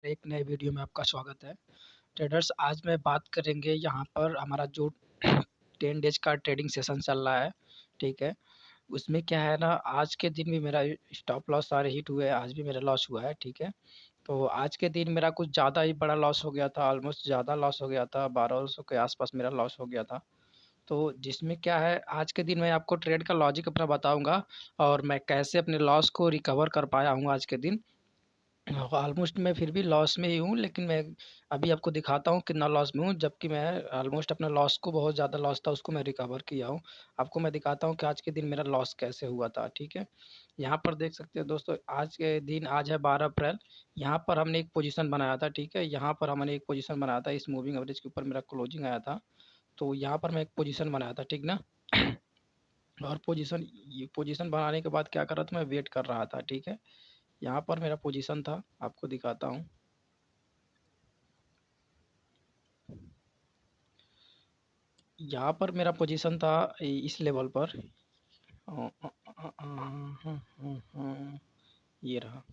एक नए वीडियो में आपका स्वागत है। ट्रेडर्स, आज मैं बात करेंगे यहाँ पर हमारा जो 10 डेज का ट्रेडिंग सेशन चल रहा है, ठीक है? उसमें क्या है ना, आज के दिन भी मेरा स्टॉप लॉस सारे हिट हुए, आज भी मेरा लॉस हुआ है, ठीक है? तो आज के दिन मेरा कुछ ज़्यादा ही बड़ा लॉस हो गया था, ऑलमोस्ट ज़्यादा लॉस हो गया था, 1200 के आसपास मेरा लॉस हो गया था। तो जिसमें क्या है, आज के दिन मैं आपको ट्रेड का लॉजिक अपना बताऊँगा और मैं कैसे अपने लॉस को रिकवर कर पाया हूँ आज के दिन। ऑलमोस्ट मैं फिर भी लॉस में ही हूँ, लेकिन मैं अभी आपको दिखाता हूँ कितना लॉस में हूँ, जबकि मैं ऑलमोस्ट अपना लॉस को बहुत ज़्यादा लॉस था उसको मैं रिकवर किया हूँ। आपको मैं दिखाता हूँ कि आज के दिन मेरा लॉस कैसे हुआ था, ठीक है? यहाँ पर देख सकते हो दोस्तों, आज के दिन आज है 12 अप्रैल। यहाँ पर हमने एक पोजीशन बनाया था, ठीक है? यहाँ पर हमने एक पोजीशन बनाया था, इस मूविंग एवरेज के ऊपर मेरा क्लोजिंग आया था। तो यहाँ पर मैं एक पोजीशन बनाया था, ठीक ना? और पोजीशन बनाने के बाद क्या कर रहा था, मैं वेट कर रहा था, ठीक है? यहाँ पर मेरा पोजीशन था, आपको दिखाता हूँ। यहाँ पर मेरा पोजीशन था इस लेवल पर। ये रहा।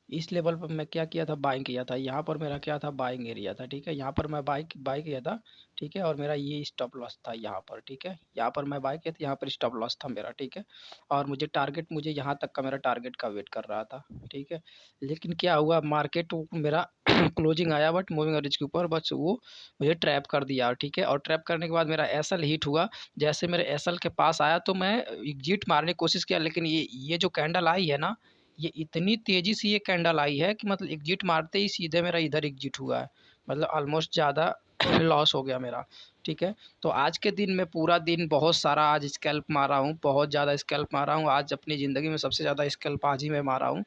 इस लेवल पर मैं क्या किया था, बाइंग किया था। यहाँ पर मेरा क्या था, बाइंग एरिया था, ठीक है? यहाँ पर मैं बाई किया था, ठीक है? और मेरा ये स्टॉप लॉस था यहाँ पर, ठीक है? यहाँ पर मैं बाई किया था, यहाँ पर स्टॉप लॉस था मेरा, ठीक है? और मुझे यहाँ तक का मेरा टारगेट का वेट कर रहा था, ठीक है? लेकिन क्या हुआ, मार्केट मेरा क्लोजिंग आया बट मूविंग एवरेज के ऊपर, बस वो मुझे ट्रैप कर दिया, ठीक है? और ट्रैप करने के बाद मेरा एसएल हिट हुआ। जैसे मेरे एसएल के पास आया तो मैं एग्जिट मारने की कोशिश किया, लेकिन ये जो कैंडल आई है ना, ये इतनी तेज़ी से ये कैंडल आई है कि मतलब एग्जिट मारते ही सीधे मेरा इधर एग्जिट हुआ है। मतलब ऑलमोस्ट ज़्यादा लॉस हो गया मेरा, ठीक है? तो आज के दिन मैं पूरा दिन बहुत सारा आज स्कैल्प मारा हूँ, बहुत ज़्यादा स्कैल्प मारा हूँ। आज अपनी ज़िंदगी में सबसे ज़्यादा स्कैल्प आज ही मैं मारा हूँ,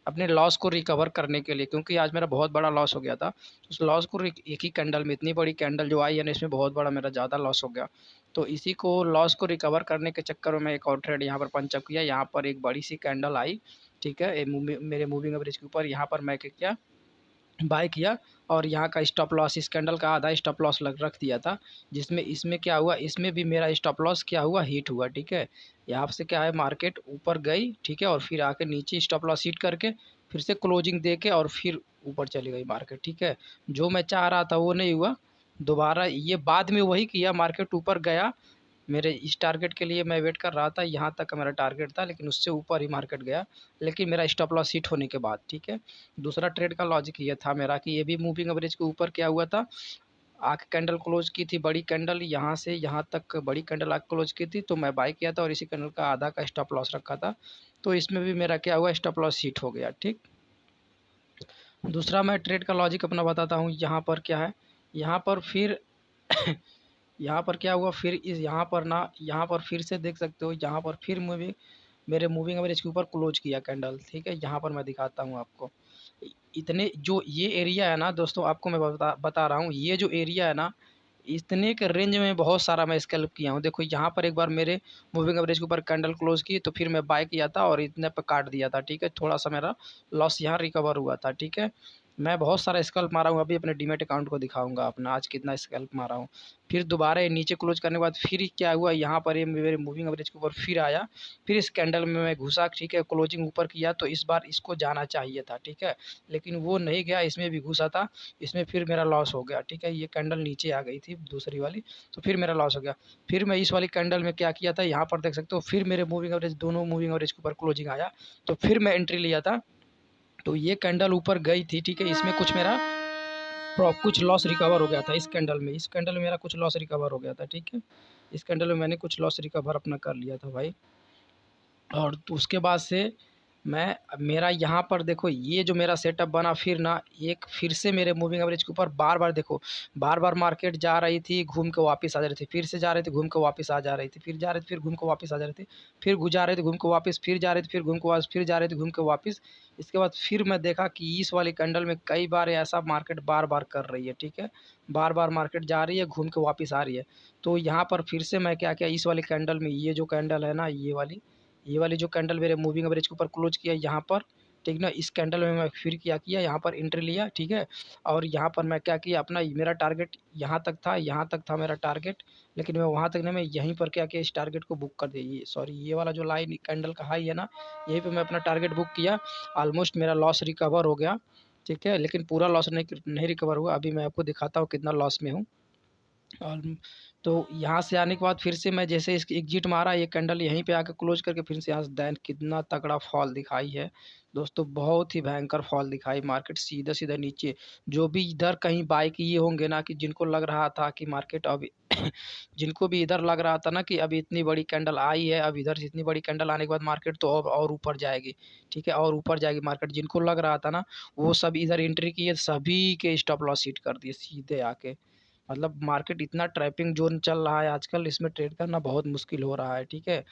अपने लॉस को रिकवर करने के लिए, क्योंकि आज मेरा बहुत बड़ा लॉस हो गया था। उस लॉस को एक ही कैंडल में, इतनी बड़ी कैंडल जो आई है ना, इसमें बहुत बड़ा मेरा ज़्यादा लॉस हो गया। तो इसी को लॉस को रिकवर करने के चक्कर में मैं एक और ट्रेड यहाँ पर पंच अप किया। यहाँ पर एक बड़ी सी कैंडल आई, ठीक है? मेरे मूविंग एवरेज के ऊपर। यहाँ पर मैं क्या किया, बाय किया और यहाँ का स्टॉप लॉस, इस कैंडल का आधा स्टॉप लॉस लग रख दिया था, जिसमें इसमें क्या हुआ, इसमें भी मेरा स्टॉप लॉस क्या हुआ, हिट हुआ, ठीक है? यहाँ से क्या है, मार्केट ऊपर गई, ठीक है? और फिर आके नीचे स्टॉप लॉस हिट करके फिर से क्लोजिंग दे के और फिर ऊपर चली गई मार्केट, ठीक है? जो मैं चाह रहा था वो नहीं हुआ। दोबारा ये बाद में वही किया, मार्केट ऊपर गया, मेरे इस टारगेट के लिए मैं वेट कर रहा था, यहाँ तक का मेरा टारगेट था, लेकिन उससे ऊपर ही मार्केट गया, लेकिन मेरा स्टॉप लॉस हिट होने के बाद, ठीक है? दूसरा ट्रेड का लॉजिक ये था मेरा कि ये भी मूविंग एवरेज के ऊपर क्या हुआ था, आके कैंडल क्लोज की थी, बड़ी कैंडल यहाँ से यहाँ तक बड़ी कैंडल आके क्लोज की थी, तो मैं बाय किया था और इसी कैंडल का आधा का स्टॉप लॉस रखा था। तो इसमें भी मेरा क्या हुआ, स्टॉप लॉस हिट हो गया, ठीक? दूसरा मैं ट्रेड का लॉजिक अपना बताता हूँ। यहाँ पर क्या है, यहाँ पर फिर यहाँ पर क्या हुआ, फिर इस यहाँ पर ना, यहाँ पर फिर से देख सकते हो, यहाँ पर फिर मेरे मूविंग एवरेज के ऊपर क्लोज किया कैंडल, ठीक है? यहाँ पर मैं दिखाता हूँ आपको। इतने जो ये एरिया है ना दोस्तों, आपको मैं बता रहा हूँ, ये जो एरिया है ना, इतने के रेंज में बहुत सारा मैं स्कैल्प किया हूँ। देखो यहाँ पर एक बार मेरे मूविंग एवरेज के ऊपर कैंडल क्लोज की, तो फिर मैं बाय किया था और इतने पे काट दिया था, ठीक है? थोड़ा सा मेरा लॉस यहाँ रिकवर हुआ था, ठीक है? मैं बहुत सारा स्कैल्प मारा हूँ, अभी अपने डीमैट अकाउंट को दिखाऊंगा अपना आज कितना स्कैल्प मारा हूँ। फिर दोबारा ये नीचे क्लोज करने के बाद फिर क्या हुआ, यहाँ पर ये मेरे मूविंग एवरेज के ऊपर फिर आया, फिर इस कैंडल में मैं घुसा, ठीक है? क्लोजिंग ऊपर किया, तो इस बार इसको जाना चाहिए था, ठीक है? लेकिन वो नहीं गया, इसमें भी घुसा था, इसमें फिर मेरा लॉस हो गया, ठीक है? ये कैंडल नीचे आ गई थी दूसरी वाली, तो फिर मेरा लॉस हो गया। फिर मैं इस वाली कैंडल में क्या किया था, यहाँ पर देख सकते हो, फिर मेरे मूविंग एवरेज, दोनों मूविंग एवरेज के ऊपर क्लोजिंग आया, तो फिर मैं एंट्री लिया था। तो ये कैंडल ऊपर गई थी, ठीक है? इसमें कुछ मेरा कुछ लॉस रिकवर हो गया था, इस कैंडल में मेरा कुछ लॉस रिकवर हो गया था, ठीक है? इस कैंडल में मैंने कुछ लॉस रिकवर अपना कर लिया था भाई। और तो उसके बाद से मैं मेरा यहाँ पर देखो, ये जो मेरा सेटअप बना, फिर ना एक फिर से मेरे मूविंग एवरेज के ऊपर बार बार देखो, बार बार मार्केट जा रही थी, घूम के वापस आ जा रही थी, फिर से जा रही थी, घूम के वापस आ जा रही थी, फिर जा रही थी, फिर घूम के वापस आ जा रही थी, फिर जा रही थी, घूम के वापस, फिर जा रही थी, फिर घूम के वापस, फिर जा रही थी, घूम के वापस। इसके बाद फिर मैं देखा कि इस वाली कैंडल में कई बार ऐसा मार्केट बार बार कर रही है, ठीक है? बार बार मार्केट जा रही है, घूम के वापस आ रही है। तो यहाँ पर फिर से मैं क्या किया, इस वाली कैंडल में, ये जो कैंडल है ना, ये वाली जो कैंडल मेरे मूविंग एवरेज के ऊपर क्लोज किया, यहाँ पर ठीक ना। इस कैंडल में मैं फिर क्या किया, यहाँ पर एंट्री लिया, ठीक है। और यहाँ पर मैं क्या किया, अपना मेरा टारगेट यहाँ तक था मेरा टारगेट, लेकिन मैं वहाँ तक नहीं, मैं यहीं पर क्या किया, इस टारगेट को बुक कर दिया। ये सॉरी, ये वाला जो लाइन कैंडल का हाई है ना, यहीं पे मैं अपना टारगेट बुक किया। ऑलमोस्ट मेरा लॉस रिकवर हो गया, ठीक है, लेकिन पूरा लॉस नहीं रिकवर हुआ। अभी मैं आपको दिखाता हूँ कितना लॉस में हूँ। और तो यहाँ से आने के बाद फिर से मैं जैसे इसकी एग्जिट मारा, ये कैंडल यहीं पे आके क्लोज करके फिर से यहाँ से देन कितना तगड़ा फॉल दिखाई है दोस्तों, बहुत ही भयंकर फॉल दिखाई। मार्केट सीधा सीधा नीचे, जो भी इधर कहीं बाय किए होंगे ना, कि जिनको लग रहा था कि मार्केट अभी जिनको भी इधर लग रहा था ना कि अभी इतनी बड़ी कैंडल आई है, अब इधर से इतनी बड़ी कैंडल आने के बाद मार्केट तो और ऊपर जाएगी, ठीक है, और ऊपर जाएगी मार्केट, जिनको लग रहा था ना, वो सब इधर एंट्री किए, सभी के स्टॉप लॉस हिट कर दिए सीधे आके। मतलब मार्केट इतना ट्रैपिंग जोन चल रहा है आजकल, इसमें ट्रेड करना बहुत मुश्किल हो रहा है, ठीक है।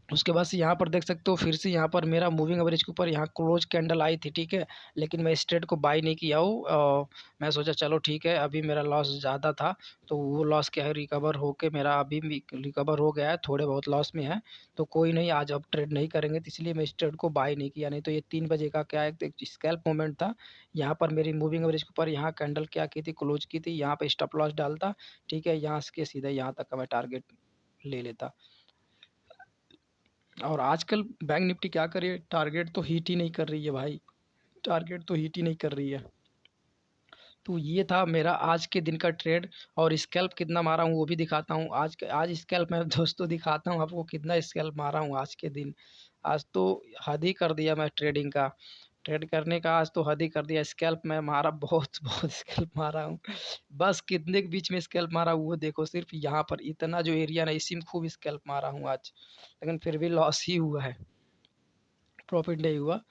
उसके बाद से यहाँ पर देख सकते हो, फिर से यहाँ पर मेरा मूविंग एवरेज के ऊपर यहाँ क्लोज कैंडल आई थी, ठीक है, लेकिन मैं इस ट्रेड को बाय नहीं किया हूँ। मैं सोचा चलो ठीक है, अभी मेरा लॉस ज़्यादा था, तो वो लॉस क्या है, रिकवर होके मेरा अभी भी रिकवर हो गया है, थोड़े बहुत लॉस में है, तो कोई नहीं, आज अब ट्रेड नहीं करेंगे, तो इसलिए मैं इस ट्रेड को बाय नहीं किया। नहीं तो ये 3 बजे का क्या है, एक स्कैल्प मोमेंट था, यहाँ पर मेरी मूविंग एवरेज के ऊपर यहाँ कैंडल क्या की थी, क्लोज की थी, यहाँ पर स्टॉप लॉस डालता, ठीक है, यहाँ से सीधा यहाँ तक का मैं टारगेट ले लेता। और आजकल बैंक निफ्टी क्या करे, टारगेट तो हिट ही नहीं कर रही है भाई, टारगेट तो हिट ही नहीं कर रही है। तो ये था मेरा आज के दिन का ट्रेड। और स्कैल्प कितना मारा हूँ वो भी दिखाता हूँ। आज स्कैल्प मैं दोस्तों दिखाता हूँ आपको कितना स्कैल्प मारा हूँ आज के दिन। आज तो हद ही कर दिया मैं ट्रेडिंग का, ट्रेड करने का आज तो हद ही कर दिया। स्कैल्प मैं मारा बहुत बहुत स्कैल्प मारा हूँ। बस कितने के बीच में स्कैल्प मारा वो देखो, सिर्फ यहाँ पर इतना जो एरिया ना, इसी में खूब स्कैल्प मारा हूँ आज, लेकिन फिर भी लॉस ही हुआ है, प्रॉफिट नहीं हुआ।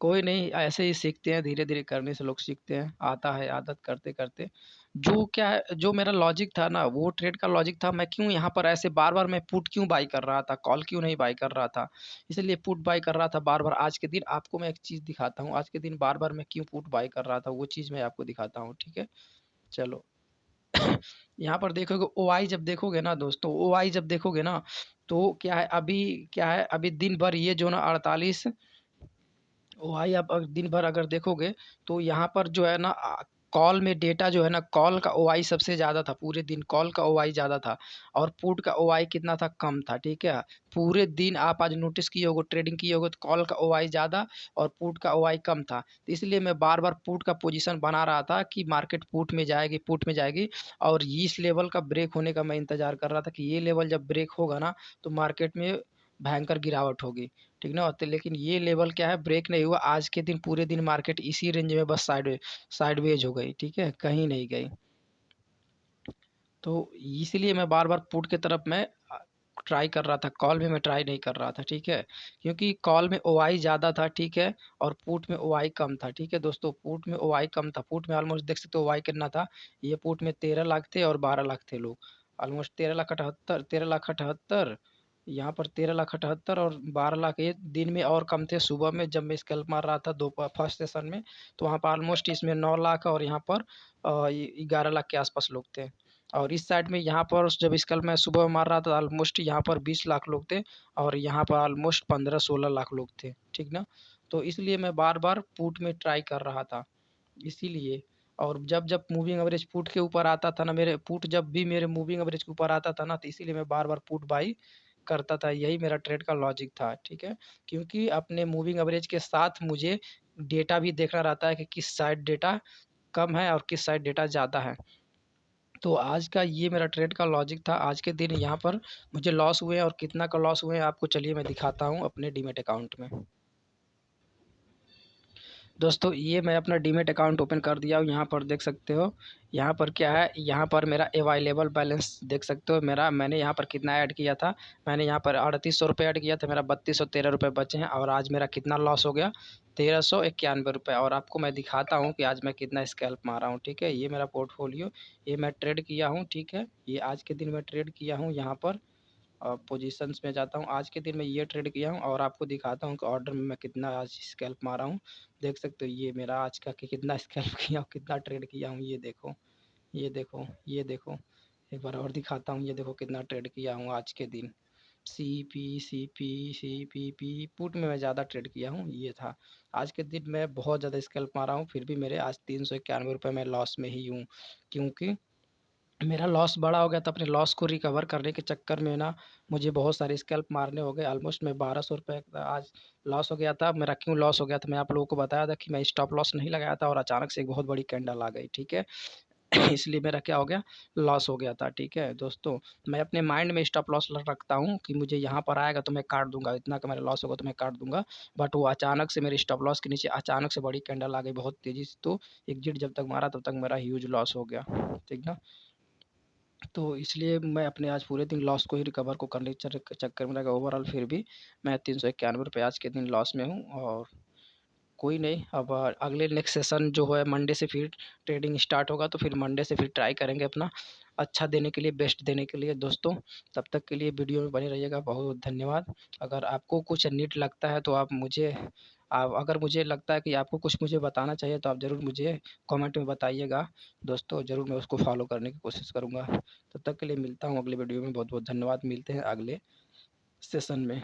कोई नहीं, ऐसे ही सीखते हैं, धीरे-धीरे करने से लोग सीखते हैं, आता है आदत करते-करते। जो क्या है, जो मेरा लॉजिक था ना, वो ट्रेड का लॉजिक था, मैं क्यों यहाँ पर ऐसे बार-बार मैं पुट क्यों बाय कर रहा था, कॉल क्यों नहीं बाय कर रहा था। इसलिए पुट बाय कर रहा था बार-बार। आज के दिन आपको मैं एक चीज़ दिखाता हूँ, आज के दिन बार-बार मैं क्यों पुट बाय कर रहा था, वो चीज़ मैं आपको दिखाता हूँ, ठीक है? चलो। यहाँ पर देखोगे ओआई जब देखोगे ना दोस्तों, ओआई जब देखोगे ना, तो क्या है, अभी दिन भर ये जो ना 48 भाई आप दिन भर अगर देखोगे, तो यहाँ पर जो है ना, कॉल में डेटा जो है ना, कॉल का ओआई सबसे ज़्यादा था, पूरे दिन कॉल का ओआई ज़्यादा था, और पुट का ओआई कितना था, कम था, ठीक है। पूरे दिन आप आज नोटिस किए होगे, ट्रेडिंग किए होगे, तो कॉल का ओआई ज़्यादा और पुट का ओआई कम था, तो इसलिए मैं बार बार पुट का पोजीशन बना रहा था कि मार्केट पुट में जाएगी। और इस लेवल का ब्रेक होने का मैं इंतजार कर रहा था कि ये लेवल जब ब्रेक होगा ना, तो मार्केट में भयंकर गिरावट होगी, ठीक ना। तो लेकिन ये लेवल क्या है, ब्रेक नहीं हुआ। आज के दिन पूरे दिन मार्केट इसी रेंज में बस साइडवेज हो गई, ठीक है, कहीं नहीं गई। तो इसलिए मैं बार बार पुट की तरफ मैं ट्राई कर रहा था, कॉल में मैं ट्राई नहीं कर रहा था, ठीक है, क्योंकि कॉल में ओआई ज़्यादा था, ठीक है, और पुट में ओआई कम था, ठीक है दोस्तों। पुट में ओआई कम था, पुट में ऑलमोस्ट देख सकते हो ओआई कितना था, ये पुट में 13 लाख थे और 12 लाख थे लोग, ऑलमोस्ट 13 लाख 78, 13 लाख 78, यहाँ पर 13 लाख 78 और 12 लाख, ये दिन में और कम थे, सुबह में जब मैं स्कैल्प मार रहा था दोपहर फर्स्ट सेशन में, तो वहाँ पर ऑलमोस्ट इसमें 9 लाख और यहाँ पर 11 लाख के आसपास लोग थे। और इस साइड में यहाँ पर जब स्कैल्प मैं सुबह मार रहा था, ऑलमोस्ट यहाँ पर 20 लाख लोग थे, और यहाँ पर ऑलमोस्ट 15-16 लाख लोग थे, ठीक ना। तो इसलिए मैं बार बार पुट में ट्राई कर रहा था, इसीलिए। और जब जब मूविंग एवरेज पुट के ऊपर आता था ना, मेरे पुट जब भी मेरे मूविंग एवरेज के ऊपर आता था ना, तो इसीलिए मैं बार बार पुट बाई करता था, यही मेरा ट्रेड का लॉजिक था, ठीक है। क्योंकि अपने मूविंग एवरेज के साथ मुझे डेटा भी देखना रहता है कि किस साइड डेटा कम है और किस साइड डेटा ज़्यादा है। तो आज का ये मेरा ट्रेड का लॉजिक था। आज के दिन यहाँ पर मुझे लॉस हुए हैं, और कितना का लॉस हुए हैं आपको चलिए मैं दिखाता हूँ अपने डीमैट अकाउंट में। दोस्तों ये मैं अपना डीमैट अकाउंट ओपन कर दिया हूँ, यहाँ पर देख सकते हो, यहाँ पर क्या है, यहाँ पर मेरा अवेलेबल बैलेंस देख सकते हो, मेरा मैंने यहाँ पर कितना ऐड किया था, मैंने यहाँ पर 3800 रुपये ऐड किया था, मेरा 3213 रुपये बचे हैं, और आज मेरा कितना लॉस हो गया, 1391 रुपये। और आपको मैं दिखाता हूँ कि आज मैं कितना स्कैल्प मारा हूँ, ठीक है। ये मेरा पोर्टफोलियो, ये मैं ट्रेड किया हूँ, ठीक है, ये आज के दिन मैं ट्रेड किया हूँ। यहाँ पर पोजीशंस में जाता हूँ, आज के दिन मैं ये ट्रेड किया हूँ, और आपको दिखाता हूँ कि ऑर्डर में मैं कितना आज स्कैल्प मारा हूँ। देख सकते हो ये मेरा आज का कि कितना स्कैल्प किया हूँ, कितना ट्रेड किया हूँ, ये देखो, ये देखो, ये देखो। एक बार और दिखाता हूँ, ये देखो कितना ट्रेड किया हूँ आज के दिन। सीपी पुट में मैं ज़्यादा ट्रेड किया हूँ, ये था। आज के दिन मैं बहुत ज़्यादा स्कैल्प मारा हूँ, फिर भी मेरे आज ₹391 मैं लॉस में ही हूँ, क्योंकि मेरा लॉस बड़ा हो गया था। अपने लॉस को रिकवर करने के चक्कर में ना मुझे बहुत सारे स्कैल्प मारने हो गए। ऑलमोस्ट मैं ₹1200 का आज लॉस हो गया था। मेरा क्यों लॉस हो गया था, मैं आप लोगों को बताया था कि मैं स्टॉप लॉस नहीं लगाया था और अचानक से एक बहुत बड़ी कैंडल आ गई, ठीक है? इसलिए मेरा क्या हो गया, लॉस हो गया था, ठीक है दोस्तों। मैं अपने माइंड में स्टॉप लॉस रखता हूँ कि मुझे यहाँ पर आएगा तो मैं काट दूंगा, इतना का मेरा लॉस होगा तो मैं काट दूंगा। बट वो अचानक से मेरे स्टॉप लॉस के नीचे अचानक से बड़ी कैंडल आ गई बहुत तेज़ी से, तो एग्जिट जब तक मारा तब तक मेरा ह्यूज लॉस हो गया, ठीक ना। तो इसलिए मैं अपने आज पूरे दिन लॉस को ही रिकवर को करने के चक्कर में लगा। ओवरऑल फिर भी मैं ₹391 आज के दिन लॉस में हूँ। और कोई नहीं, अब अगले नेक्स्ट सेशन जो है मंडे से फिर ट्रेडिंग स्टार्ट होगा, तो फिर मंडे से फिर ट्राई करेंगे अपना अच्छा देने के लिए, बेस्ट देने के लिए दोस्तों। तब तक के लिए वीडियो में बने रहिएगा। बहुत बहुत धन्यवाद। अगर आपको कुछ नीड लगता है तो आप मुझे अगर मुझे लगता है कि आपको कुछ मुझे बताना चाहिए तो आप ज़रूर मुझे कमेंट में बताइएगा दोस्तों, ज़रूर मैं उसको फॉलो करने की कोशिश करूँगा। तब तक के लिए मिलता हूँ अगले वीडियो में। बहुत बहुत धन्यवाद, मिलते हैं अगले सेशन में।